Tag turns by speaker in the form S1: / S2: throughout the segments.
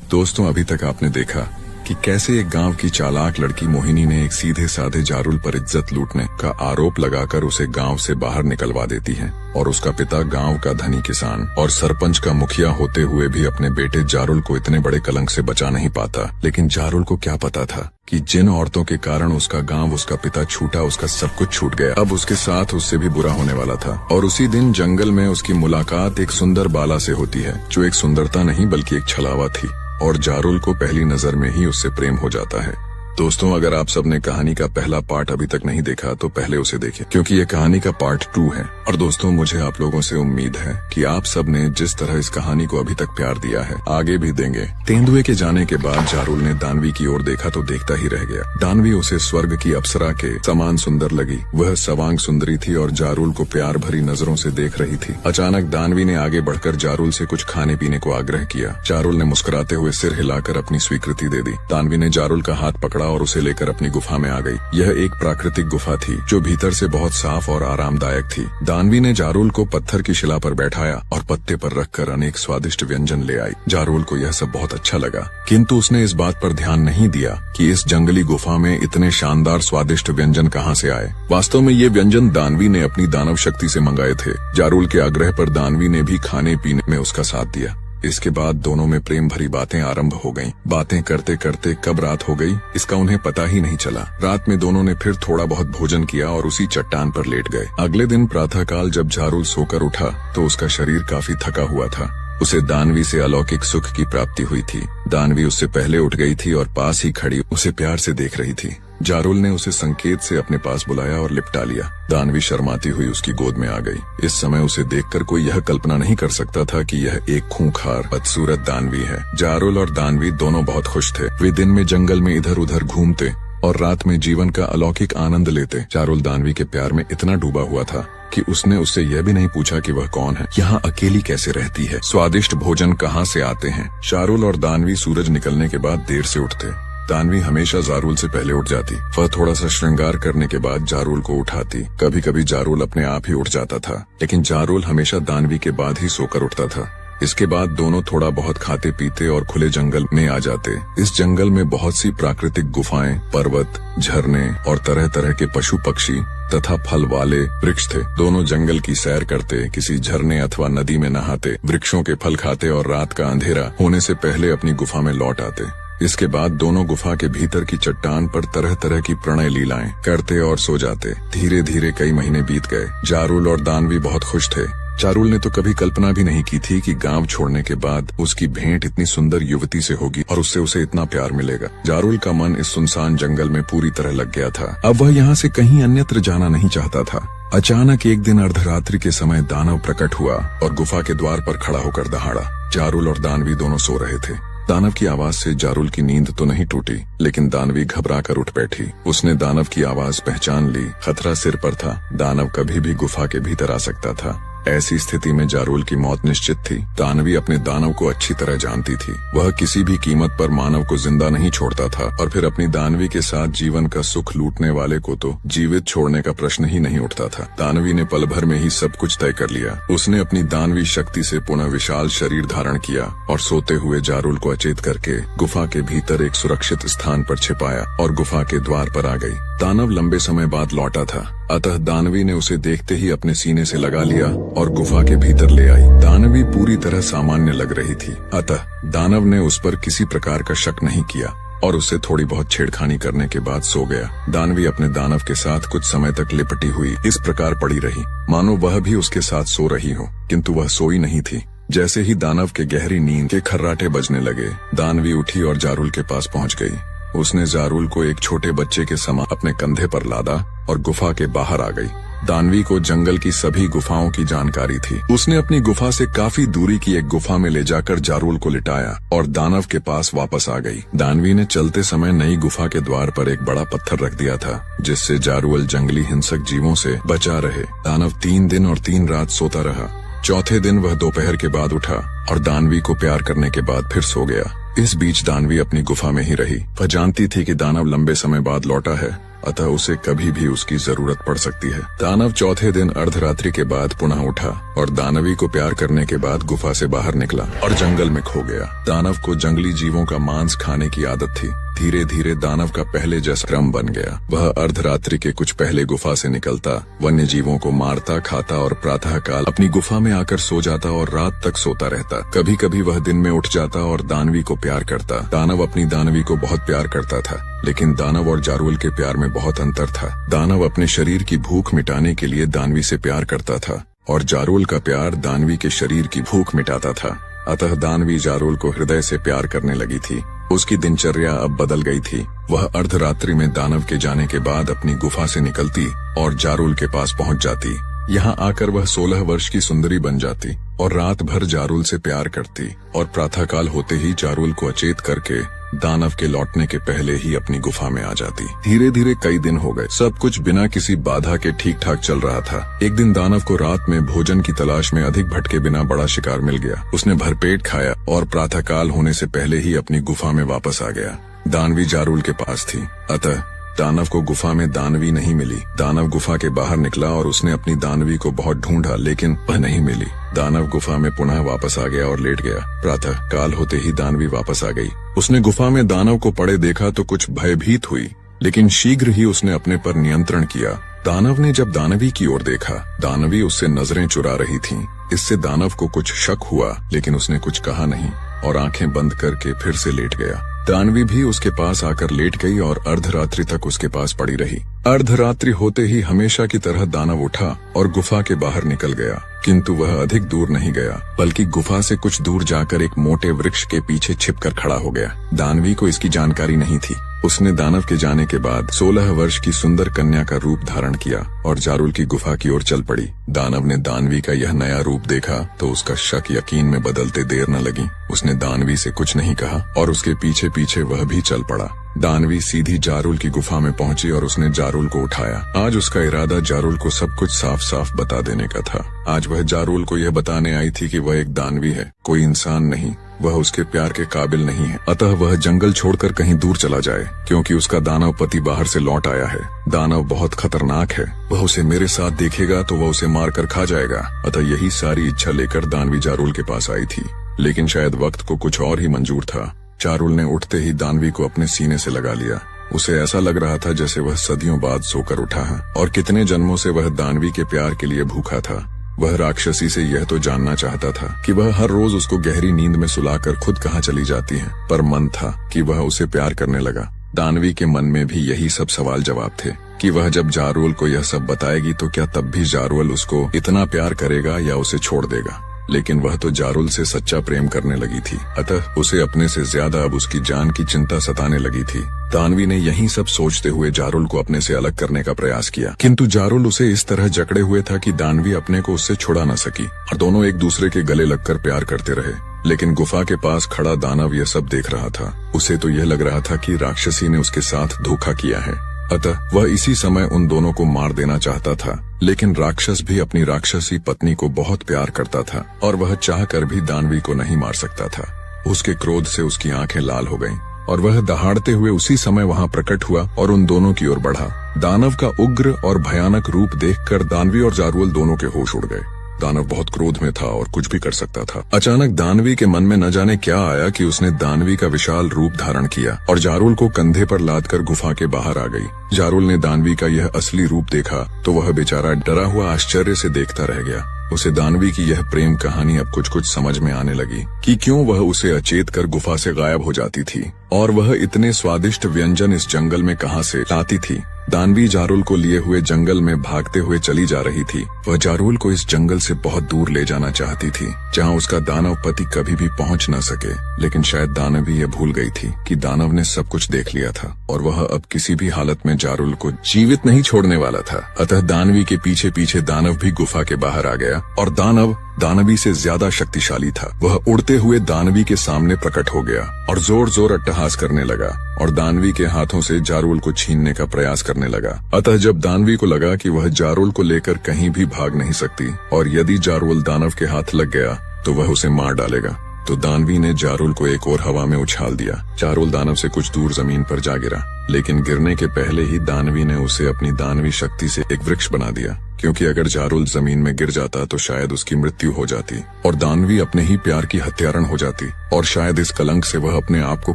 S1: दोस्तों, अभी तक आपने देखा कि कैसे एक गांव की चालाक लड़की मोहिनी ने एक सीधे साधे जारुल पर इज्जत लूटने का आरोप लगाकर उसे गांव से बाहर निकलवा देती है और उसका पिता गांव का धनी किसान और सरपंच का मुखिया होते हुए भी अपने बेटे जारुल को इतने बड़े कलंक से बचा नहीं पाता। लेकिन जारुल को क्या पता था कि जिन औरतों के कारण उसका गांव, उसका पिता छूटा, उसका सब कुछ छूट गया। अब उसके साथ उससे भी बुरा होने वाला था। और उसी दिन जंगल में उसकी मुलाकात एक सुंदर बाला से होती है, जो एक सुंदरता नहीं बल्कि एक छलावा थी, और जारुल को पहली नजर में ही उससे प्रेम हो जाता है। दोस्तों, अगर आप सबने कहानी का पहला पार्ट अभी तक नहीं देखा तो पहले उसे देखें, क्योंकि ये कहानी का पार्ट 2 है। और दोस्तों, मुझे आप लोगों से उम्मीद है कि आप सब ने जिस तरह इस कहानी को अभी तक प्यार दिया है, आगे भी देंगे। तेंदुए के जाने के बाद जारुल ने दानवी की ओर देखा तो देखता ही रह गया। दानवी उसे स्वर्ग की अप्सरा के समान सुंदर लगी। वह सवांग सुंदरी थी और जारुल को प्यार भरी नजरों से देख रही थी। अचानक दानवी ने आगे बढ़कर जारुल से कुछ खाने पीने को आग्रह किया। जारुल ने मुस्कुराते हुए सिर हिलाकर अपनी स्वीकृति दे दी। दानवी ने जारुल का हाथ पकड़ा और उसे लेकर अपनी गुफा में आ गई। यह एक प्राकृतिक गुफा थी जो भीतर से बहुत साफ और आरामदायक थी। दानवी ने जारुल को पत्थर की शिला पर बैठाया और पत्ते पर रखकर अनेक स्वादिष्ट व्यंजन ले आई। जारुल को यह सब बहुत अच्छा लगा, किंतु उसने इस बात पर ध्यान नहीं दिया कि इस जंगली गुफा में इतने शानदार स्वादिष्ट व्यंजन कहाँ से आए। वास्तव में ये व्यंजन दानवी ने अपनी दानव शक्ति से मंगाए थे। जारुल के आग्रह पर दानवी ने भी खाने पीने में उसका साथ दिया। इसके बाद दोनों में प्रेम भरी बातें आरंभ हो गईं। बातें करते करते कब रात हो गई इसका उन्हें पता ही नहीं चला। रात में दोनों ने फिर थोड़ा बहुत भोजन किया और उसी चट्टान पर लेट गए। अगले दिन प्रातःकाल जब जारुल सोकर उठा तो उसका शरीर काफी थका हुआ था। उसे दानवी से अलौकिक सुख की प्राप्ति हुई थी। दानवी उससे पहले उठ गई थी और पास ही खड़ी उसे प्यार से देख रही थी। जारुल ने उसे संकेत से अपने पास बुलाया और लिपटा लिया। दानवी शर्माती हुई उसकी गोद में आ गई। इस समय उसे देखकर कोई यह कल्पना नहीं कर सकता था कि यह एक खूंखार बदसूरत दानवी है। जारुल और दानवी दोनों बहुत खुश थे। वे दिन में जंगल में इधर उधर घूमते और रात में जीवन का अलौकिक आनंद लेते। जारुल दानवी के प्यार में इतना डूबा हुआ था कि उसने उससे यह भी नहीं पूछा कि वह कौन है, यहाँ अकेली कैसे रहती है, स्वादिष्ट भोजन कहाँ से आते हैं। जारुल और दानवी सूरज निकलने के बाद देर से उठते। दानवी हमेशा जारुल से पहले उठ जाती। वह थोड़ा सा श्रृंगार करने के बाद जारुल को उठाती। कभी कभी जारुल अपने आप ही उठ जाता था, लेकिन जारुल हमेशा दानवी के बाद ही सोकर उठता था। इसके बाद दोनों थोड़ा बहुत खाते पीते और खुले जंगल में आ जाते। इस जंगल में बहुत सी प्राकृतिक गुफाएं, पर्वत, झरने और तरह तरह के पशु पक्षी तथा फल वाले वृक्ष थे। दोनों जंगल की सैर करते, किसी झरने अथवा नदी में नहाते, वृक्षों के फल खाते और रात का अंधेरा होने से पहले अपनी गुफा में लौट आते। इसके बाद दोनों गुफा के भीतर की चट्टान पर तरह तरह की प्रणय लीलाएं करते और सो जाते। धीरे धीरे कई महीने बीत गए। जारुल और दानवी बहुत खुश थे। जारुल ने तो कभी कल्पना भी नहीं की थी कि गांव छोड़ने के बाद उसकी भेंट इतनी सुंदर युवती से होगी और उससे उसे इतना प्यार मिलेगा। जारुल का मन इस सुनसान जंगल में पूरी तरह लग गया था। अब वह यहाँ से कहीं अन्यत्र जाना नहीं चाहता था। अचानक एक दिन अर्धरात्रि के समय दानव प्रकट हुआ और गुफा के द्वार पर खड़ा होकर दहाड़ा। जारुल और दानवी दोनों सो रहे थे। दानव की आवाज से जारुल की नींद तो नहीं टूटी, लेकिन दानवी घबरा कर उठ बैठी। उसने दानव की आवाज पहचान ली। खतरा सिर पर था। दानव कभी भी गुफा के भीतर आ सकता था। ऐसी स्थिति में जारुल की मौत निश्चित थी। दानवी अपने दानव को अच्छी तरह जानती थी। वह किसी भी कीमत पर मानव को जिंदा नहीं छोड़ता था, और फिर अपनी दानवी के साथ जीवन का सुख लूटने वाले को तो जीवित छोड़ने का प्रश्न ही नहीं उठता था। दानवी ने पल भर में ही सब कुछ तय कर लिया। उसने अपनी दानवी शक्ति से पुनः विशाल शरीर धारण किया और सोते हुए जारुल को अचेत करके गुफा के भीतर एक सुरक्षित स्थान पर छिपाया और गुफा के द्वार पर आ गई। दानव लंबे समय बाद लौटा था, अतः दानवी ने उसे देखते ही अपने सीने से लगा लिया और गुफा के भीतर ले आई। दानवी पूरी तरह सामान्य लग रही थी, अतः दानव ने उस पर किसी प्रकार का शक नहीं किया और उससे थोड़ी बहुत छेड़खानी करने के बाद सो गया। दानवी अपने दानव के साथ कुछ समय तक लिपटी हुई इस प्रकार पड़ी रही मानो वह भी उसके साथ सो रही हो, किंतु वह सोई नहीं थी। जैसे ही दानव के गहरी नींद के खर्राटे बजने लगे, दानवी उठी और जारुल के पास पहुंच गई। उसने जारुल को एक छोटे बच्चे के समान अपने कंधे पर लादा और गुफा के बाहर आ गई। दानवी को जंगल की सभी गुफाओं की जानकारी थी। उसने अपनी गुफा से काफी दूरी की एक गुफा में ले जाकर जारुल को लिटाया और दानव के पास वापस आ गई। दानवी ने चलते समय नई गुफा के द्वार पर एक बड़ा पत्थर रख दिया था, जिससे जारुल जंगली हिंसक जीवों से बचा रहे। दानव 3 दिन और 3 रात सोता रहा। चौथे दिन वह दोपहर के बाद उठा और दानवी को प्यार करने के बाद फिर सो गया। इस बीच दानवी अपनी गुफा में ही रही। वह जानती थी कि दानव लंबे समय बाद लौटा है अतः उसे कभी भी उसकी जरूरत पड़ सकती है। दानव चौथे दिन अर्धरात्रि के बाद पुनः उठा और दानवी को प्यार करने के बाद गुफा से बाहर निकला और जंगल में खो गया। दानव को जंगली जीवों का मांस खाने की आदत थी। धीरे धीरे दानव का पहले जैसा क्रम बन गया। वह अर्धरात्रि के कुछ पहले गुफा से निकलता, वन्य जीवों को मारता खाता और प्रातः काल अपनी गुफा में आकर सो जाता और रात तक सोता रहता। कभी कभी वह दिन में उठ जाता और दानवी को प्यार करता। दानव अपनी दानवी को बहुत प्यार करता था, लेकिन दानव और जारुल के प्यार में बहुत अंतर था। दानव अपने शरीर की भूख मिटाने के लिए दानवी से प्यार करता था और जारुल का प्यार दानवी के शरीर की भूख मिटाता था। अतः दानवी जारुल को हृदय से प्यार करने लगी थी। उसकी दिनचर्या अब बदल गई थी। वह अर्धरात्रि में दानव के जाने के बाद अपनी गुफा से निकलती और जारुल के पास पहुंच जाती। यहाँ आकर वह 16 वर्ष की सुंदरी बन जाती और रात भर जारुल से प्यार करती और प्रातःकाल होते ही जारुल को अचेत करके दानव के लौटने के पहले ही अपनी गुफा में आ जाती। धीरे धीरे कई दिन हो गए। सब कुछ बिना किसी बाधा के ठीक ठाक चल रहा था। एक दिन दानव को रात में भोजन की तलाश में अधिक भटके बिना बड़ा शिकार मिल गया। उसने भरपेट खाया और प्रातःकाल होने से पहले ही अपनी गुफा में वापस आ गया। दानवी जारुल के पास थी, अतः दानव को गुफा में दानवी नहीं मिली। दानव गुफा के बाहर निकला और उसने अपनी दानवी को बहुत ढूंढा, लेकिन वह नहीं मिली। दानव गुफा में पुनः वापस आ गया और लेट गया। प्रातः काल होते ही दानवी वापस आ गई। उसने गुफा में दानव को पड़े देखा तो कुछ भयभीत हुई, लेकिन शीघ्र ही उसने अपने पर नियंत्रण किया। दानव ने जब दानवी की ओर देखा, दानवी उससे नजरें चुरा रही थीं। इससे दानव को कुछ शक हुआ, लेकिन उसने कुछ कहा नहीं और आंखें बंद करके फिर से लेट गया। दानवी भी उसके पास आकर लेट गई और अर्धरात्रि तक उसके पास पड़ी रही। अर्धरात्रि होते ही हमेशा की तरह दानव उठा और गुफा के बाहर निकल गया, किंतु वह अधिक दूर नहीं गया, बल्कि गुफा से कुछ दूर जाकर एक मोटे वृक्ष के पीछे छिपकर खड़ा हो गया। दानवी को इसकी जानकारी नहीं थी। उसने दानव के जाने के बाद 16 वर्ष की सुंदर कन्या का रूप धारण किया और जारुल की गुफा की ओर चल पड़ी। दानव ने दानवी का यह नया रूप देखा तो उसका शक यकीन में बदलते देर न लगी। उसने दानवी से कुछ नहीं कहा और उसके पीछे पीछे वह भी चल पड़ा। दानवी सीधी जारुल की गुफा में पहुंची और उसने जारुल को उठाया। आज उसका इरादा जारुल को सब कुछ साफ साफ बता देने का था। आज वह जारुल को यह बताने आई थी कि वह एक दानवी है, कोई इंसान नहीं। वह उसके प्यार के काबिल नहीं है, अतः वह जंगल छोड़कर कहीं दूर चला जाए, क्योंकि उसका दानव पति बाहर से लौट आया है। दानव बहुत खतरनाक है, वह उसे मेरे साथ देखेगा तो वह उसे मारकर खा जाएगा। अतः यही सारी इच्छा लेकर दानवी जारुल के पास आई थी, लेकिन शायद वक्त को कुछ और ही मंजूर था। जारुल ने उठते ही दानवी को अपने सीने से लगा लिया। उसे ऐसा लग रहा था जैसे वह सदियों बाद सोकर उठा है और कितने जन्मों से वह दानवी के प्यार के लिए भूखा था। वह राक्षसी से यह तो जानना चाहता था कि वह हर रोज उसको गहरी नींद में सुलाकर खुद कहाँ चली जाती है, पर मन था कि वह उसे प्यार करने लगा। दानवी के मन में भी यही सब सवाल जवाब थे कि वह जब जारुल को यह सब बताएगी तो क्या तब भी जारुल उसको इतना प्यार करेगा या उसे छोड़ देगा। लेकिन वह तो जारुल से सच्चा प्रेम करने लगी थी, अतः उसे अपने से ज्यादा अब उसकी जान की चिंता सताने लगी थी। दानवी ने यही सब सोचते हुए जारुल को अपने से अलग करने का प्रयास किया, किंतु जारुल उसे इस तरह जकड़े हुए था कि दानवी अपने को उससे छुड़ा न सकी और दोनों एक दूसरे के गले लगकर प्यार करते रहे। लेकिन गुफा के पास खड़ा दानव यह सब देख रहा था। उसे तो यह लग रहा था कि राक्षसी ने उसके साथ धोखा किया है, अतः वह इसी समय उन दोनों को मार देना चाहता था। लेकिन राक्षस भी अपनी राक्षसी पत्नी को बहुत प्यार करता था और वह चाहकर भी दानवी को नहीं मार सकता था। उसके क्रोध से उसकी आंखें लाल हो गईं और वह दहाड़ते हुए उसी समय वहां प्रकट हुआ और उन दोनों की ओर बढ़ा। दानव का उग्र और भयानक रूप देखकर दानवी और जारुल दोनों के होश उड़ गए। दानव बहुत क्रोध में था और कुछ भी कर सकता था। अचानक दानवी के मन में न जाने क्या आया कि उसने दानवी का विशाल रूप धारण किया और जारुल को कंधे पर लादकर गुफा के बाहर आ गई। जारुल ने दानवी का यह असली रूप देखा तो वह बेचारा डरा हुआ आश्चर्य से देखता रह गया। उसे दानवी की यह प्रेम कहानी अब कुछ कुछ समझ में आने लगी कि क्यों वह उसे अचेत कर गुफा से गायब हो जाती थी और वह इतने स्वादिष्ट व्यंजन इस जंगल में कहां से लाती थी। दानवी जारुल को लिए हुए जंगल में भागते हुए चली जा रही थी। वह जारुल को इस जंगल से बहुत दूर ले जाना चाहती थी, जहां उसका दानव पति कभी भी पहुंच न सके। लेकिन शायद दानवी यह भूल गई थी कि दानव ने सब कुछ देख लिया था और वह अब किसी भी हालत में जारुल को जीवित नहीं छोड़ने वाला था। अतः दानवी के पीछे पीछे दानव भी गुफा के बाहर आ गया और दानव दानवी से ज्यादा शक्तिशाली था। वह उड़ते हुए दानवी के सामने प्रकट हो गया और जोर जोर अट्टहास करने लगा और दानवी के हाथों से जारुल को छीनने का प्रयास करने लगा। अतः जब दानवी को लगा कि वह जारुल को लेकर कहीं भी भाग नहीं सकती और यदि जारुल दानव के हाथ लग गया तो वह उसे मार डालेगा, तो दानवी ने जारुल को एक और हवा में उछाल दिया। जारुल दानव से कुछ दूर जमीन पर जा गिरा, लेकिन गिरने के पहले ही दानवी ने उसे अपनी दानवी शक्ति से एक वृक्ष बना दिया, क्योंकि अगर जारुल जमीन में गिर जाता तो शायद उसकी मृत्यु हो जाती और दानवी अपने ही प्यार की हत्यारण हो जाती, और शायद इस कलंक से वह अपने आप को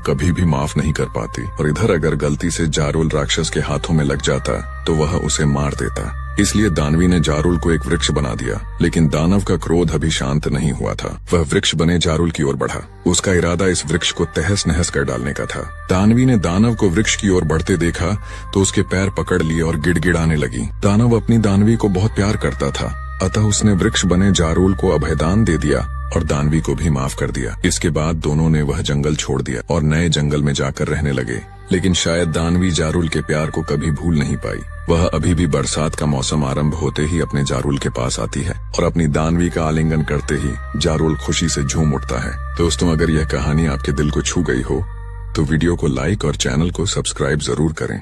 S1: कभी भी माफ नहीं कर पाती। और इधर अगर गलती से जारुल राक्षस के हाथों में लग जाता तो वह उसे मार देता। इसलिए दानवी ने जारुल को एक वृक्ष बना दिया, लेकिन दानव का क्रोध अभी शांत नहीं हुआ था। वह वृक्ष बने जारुल की ओर बढ़ा। उसका इरादा इस वृक्ष को तहस नहस कर डालने का था। दानवी ने दानव को वृक्ष की ओर बढ़ते देखा तो उसके पैर पकड़ लिए और गिड़गिड़ाने लगी। दानव अपनी दानवी को बहुत प्यार करता था, अतः उसने वृक्ष बने जारुल को अभयदान दे दिया और दानवी को भी माफ कर दिया। इसके बाद दोनों ने वह जंगल छोड़ दिया और नए जंगल में जाकर रहने लगे। लेकिन शायद दानवी जारुल के प्यार को कभी भूल नहीं पाई। वह अभी भी बरसात का मौसम आरंभ होते ही अपने जारुल के पास आती है और अपनी दानवी का आलिंगन करते ही जारुल खुशी से झूम उठता है। दोस्तों, अगर यह कहानी आपके दिल को छू गई हो तो वीडियो को लाइक और चैनल को सब्सक्राइब जरूर करें।